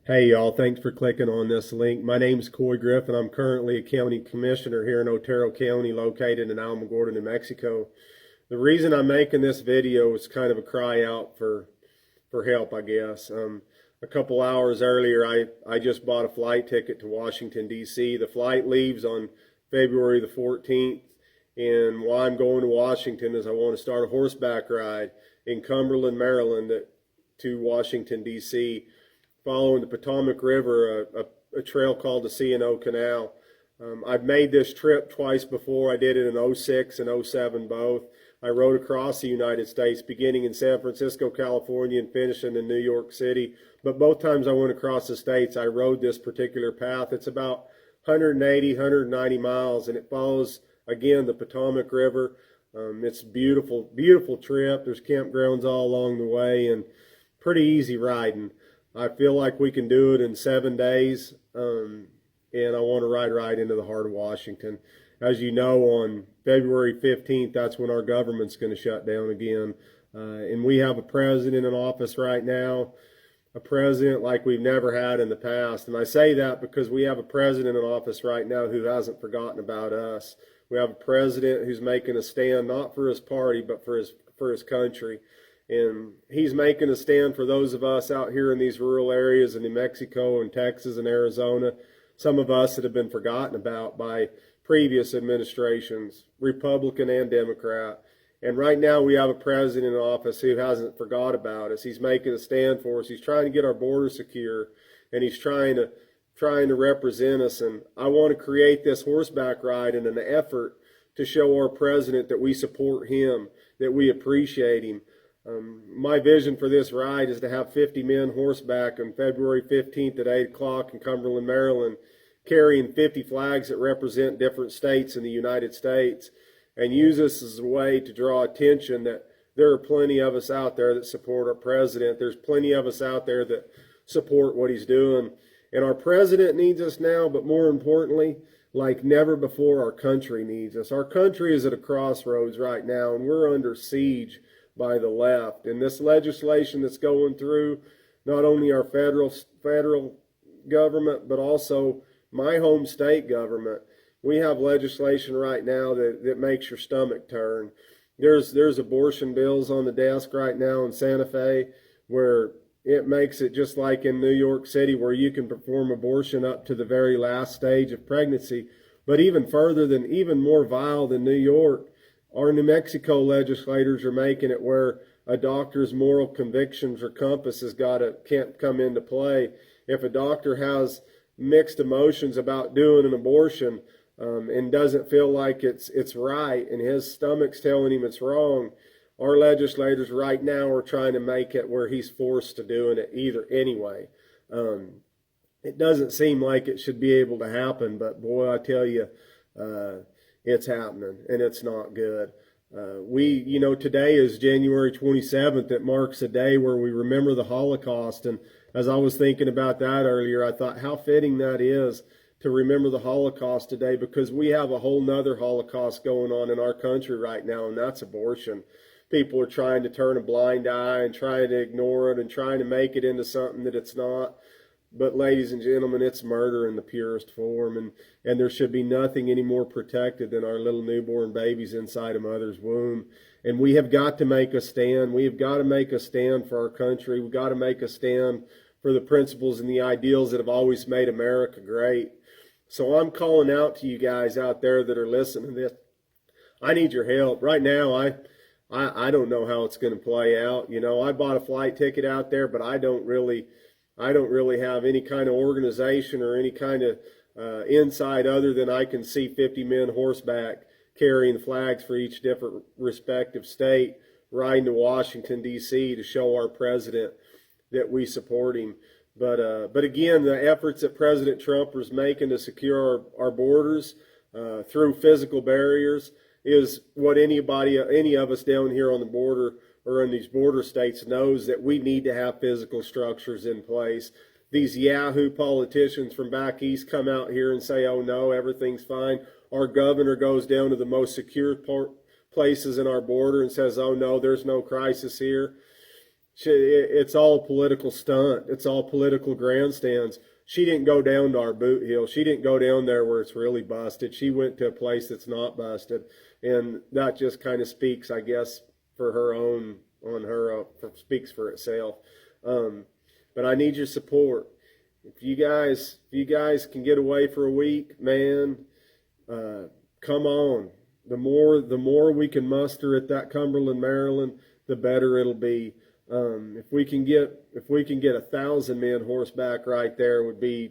Hey y'all, thanks for clicking on this link. My name's Coy Griffin. I'm currently a county commissioner here in Otero County, located in Alamogordo, New Mexico. The reason I'm making this video is kind of a cry out for help, I guess. A couple hours earlier, I just bought a flight ticket to Washington, D.C. The flight leaves on February the 14th, and why I'm going to Washington is I want to start a horseback ride in Cumberland, Maryland to Washington, D.C., following the Potomac River, a trail called the C&O Canal. I've made this trip twice before. I did it in '06 and '07 both. I rode across the United States, beginning in San Francisco, California, and finishing in New York City. But both times I went across the states, I rode this particular path. It's about 180, 190 miles, and it follows, again, the Potomac River. It's beautiful, beautiful trip. There's campgrounds all along the way, and pretty easy riding. I feel like we can do it in 7 days, and I want to ride right into the heart of Washington. As you know, on February 15th, that's when our government's going to shut down again. And we have a president in office right now, a president like we've never had in the past. And I say that because we have a president in office right now who hasn't forgotten about us. We have a president who's making a stand not for his party, but for his country. And he's making a stand for those of us out here in these rural areas in New Mexico and Texas and Arizona, some of us that have been forgotten about by previous administrations, Republican and Democrat. And right now we have a president in office who hasn't forgot about us. He's making a stand for us. He's trying to get our border secure, and he's trying to represent us. And I want to create this horseback ride in an effort to show our president that we support him, that we appreciate him. My vision for this ride is to have 50 men horseback on February 15th at 8 o'clock in Cumberland, Maryland, carrying 50 flags that represent different states in the United States, and use this as a way to draw attention that there are plenty of us out there that support our president. There's plenty of us out there that support what he's doing. And our president needs us now, but more importantly, like never before, our country needs us. Our country is at a crossroads right now, and we're under siege by the left. And this legislation that's going through, not only our federal government, but also my home state government, we have legislation right now that makes your stomach turn. There's abortion bills on the desk right now in Santa Fe where it makes it just like in New York City, where you can perform abortion up to the very last stage of pregnancy. But even further than, even more vile than New York, our New Mexico legislators are making it where a doctor's moral convictions or compasses can't come into play. If a doctor has mixed emotions about doing an abortion and doesn't feel like it's right, and his stomach's telling him it's wrong, our legislators right now are trying to make it where he's forced to doing it either anyway. It doesn't seem like it should be able to happen, but boy, I tell you, it's happening, and it's not good. Today is January 27th. It marks a day where we remember the Holocaust. And as I was thinking about that earlier, I thought how fitting that is to remember the Holocaust today, because we have a whole nother Holocaust going on in our country right now, and that's abortion. People are trying to turn a blind eye and trying to ignore it and trying to make it into something that it's not. But ladies and gentlemen, it's murder in the purest form, and there should be nothing any more protected than our little newborn babies inside a mother's womb. And we have got to make a stand. We have got to make a stand for our country. We've got to make a stand for the principles and the ideals that have always made America great. So I'm calling out to you guys out there that are listening to this. I need your help. Right now, I don't know how it's going to play out. You know, I bought a flight ticket out there, but I don't really have any kind of organization or any kind of insight other than I can see 50 men horseback carrying flags for each different respective state riding to Washington, D.C. to show our president that we support him. But again, the efforts that President Trump is making to secure our borders through physical barriers is what any of us down here on the border or in these border states knows, that we need to have physical structures in place. These yahoo politicians from back east come out here and say, oh no, everything's fine. Our governor goes down to the most secure places in our border and says, oh no, there's no crisis here. It's all a political stunt. It's all political grandstands. She didn't go down to our boot hill. She didn't go down there where it's really busted. She went to a place that's not busted, and that just kind of speaks, I guess, for her own on her speaks for itself. But I need your support. If you guys can get away for a week, man, come on. The more we can muster at that Cumberland, Maryland, the better it'll be. If we can get 1,000 men horseback right there would be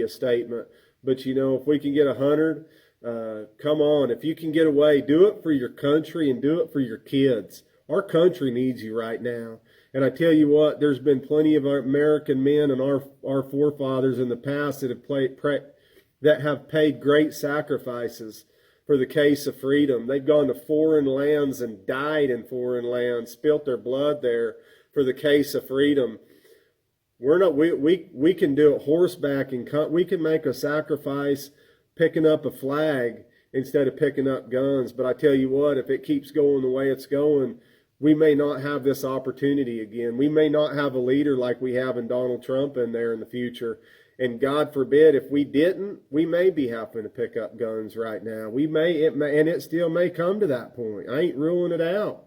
a statement. But if we can get 100, come on. If you can get away, do it for your country and do it for your kids. Our country needs you right now. And I tell you what, there's been plenty of American men and our forefathers in the past that have paid great sacrifices for the case of freedom. They've gone to foreign lands and died in foreign lands, spilt their blood there for the case of freedom. We can do it horseback, and we can make a sacrifice picking up a flag instead of picking up guns. But I tell you what, if it keeps going the way it's going, we may not have this opportunity again. We may not have a leader like we have in Donald Trump in there in the future. And God forbid, if we didn't, we may be having to pick up guns right now. And it still may come to that point. I ain't ruling it out.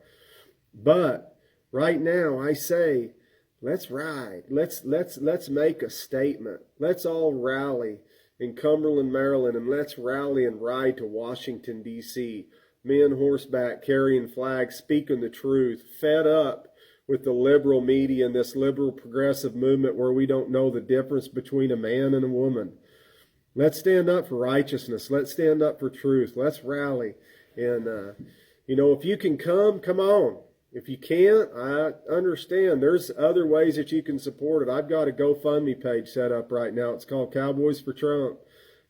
But right now, I say, let's ride. Let's make a statement. Let's all rally in Cumberland, Maryland, and let's rally and ride to Washington, D.C. Men horseback, carrying flags, speaking the truth, fed up with the liberal media and this liberal progressive movement where we don't know the difference between a man and a woman. Let's stand up for righteousness. Let's stand up for truth. Let's rally. And, if you can come on. If you can't, I understand. There's other ways that you can support it. I've got a GoFundMe page set up right now. It's called Cowboys for Trump.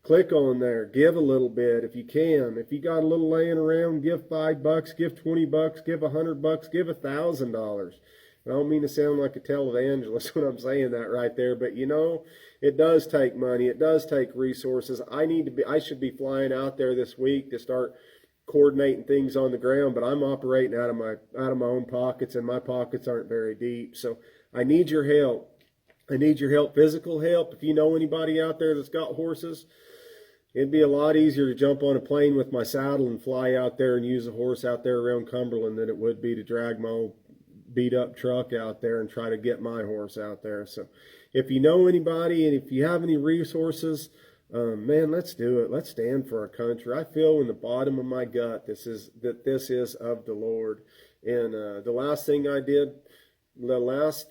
Click on there. Give a little bit if you can. If you got a little laying around, give $5, give $20, give $100, give $1,000. I don't mean to sound like a televangelist when I'm saying that right there, but it does take money. It does take resources. I should be flying out there this week to start coordinating things on the ground, but I'm operating out of my own pockets, and my pockets aren't very deep. So I need your help. I need your help, physical help. If you know anybody out there that's got horses, it'd be a lot easier to jump on a plane with my saddle and fly out there and use a horse out there around Cumberland than it would be to drag my old beat up truck out there and try to get my horse out there. So if you know anybody and if you have any resources, man, let's do it. Let's stand for our country. I feel in the bottom of my gut this is of the Lord. And the last thing I did, the last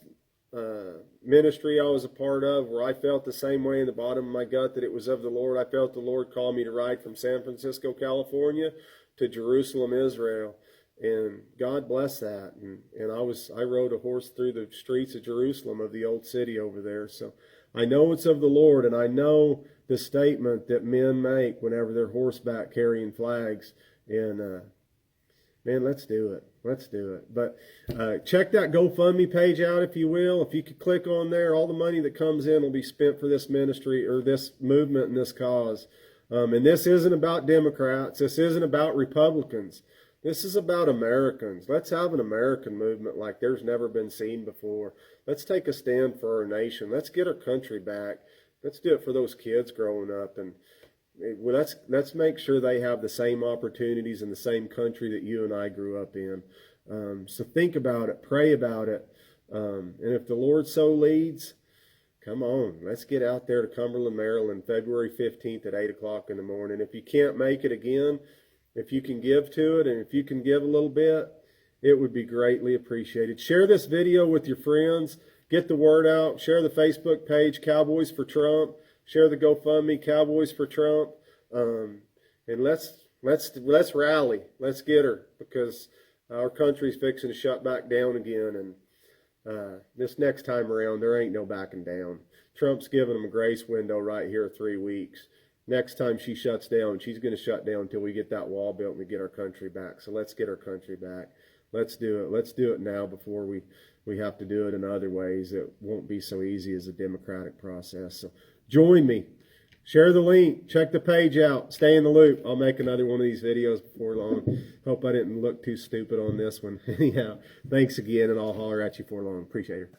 ministry I was a part of, where I felt the same way in the bottom of my gut that it was of the Lord, I felt the Lord call me to ride from San Francisco, California to Jerusalem, Israel. And God bless that. And I rode a horse through the streets of Jerusalem, of the old city over there. So I know it's of the Lord, and I know the statement that men make whenever they're horseback carrying flags. And man, let's do it. Let's do it. But check that GoFundMe page out, if you will. If you could click on there, all the money that comes in will be spent for this ministry or this movement and this cause. And this isn't about Democrats. This isn't about Republicans. This is about Americans. Let's have an American movement like there's never been seen before. Let's take a stand for our nation. Let's get our country back. Let's do it for those kids growing up. And let's make sure they have the same opportunities in the same country that you and I grew up in. So think about it. Pray about it. And if the Lord so leads, come on. Let's get out there to Cumberland, Maryland, February 15th at 8 o'clock in the morning. If you can't make it again, if you can give to it, and if you can give a little bit, it would be greatly appreciated. Share this video with your friends. Get the word out. Share the Facebook page, Cowboys for Trump. Share the GoFundMe, Cowboys for Trump. And let's rally. Let's get her, because our country's fixing to shut back down again. And this next time around, there ain't no backing down. Trump's giving them a grace window right here of 3 weeks. Next time she shuts down, she's going to shut down until we get that wall built and we get our country back. So let's get our country back. Let's do it. Let's do it now before we have to do it in other ways that won't be so easy as a democratic process. So join me. Share the link. Check the page out. Stay in the loop. I'll make another one of these videos before long. Hope I didn't look too stupid on this one. Anyhow, thanks again, and I'll holler at you before long. Appreciate it.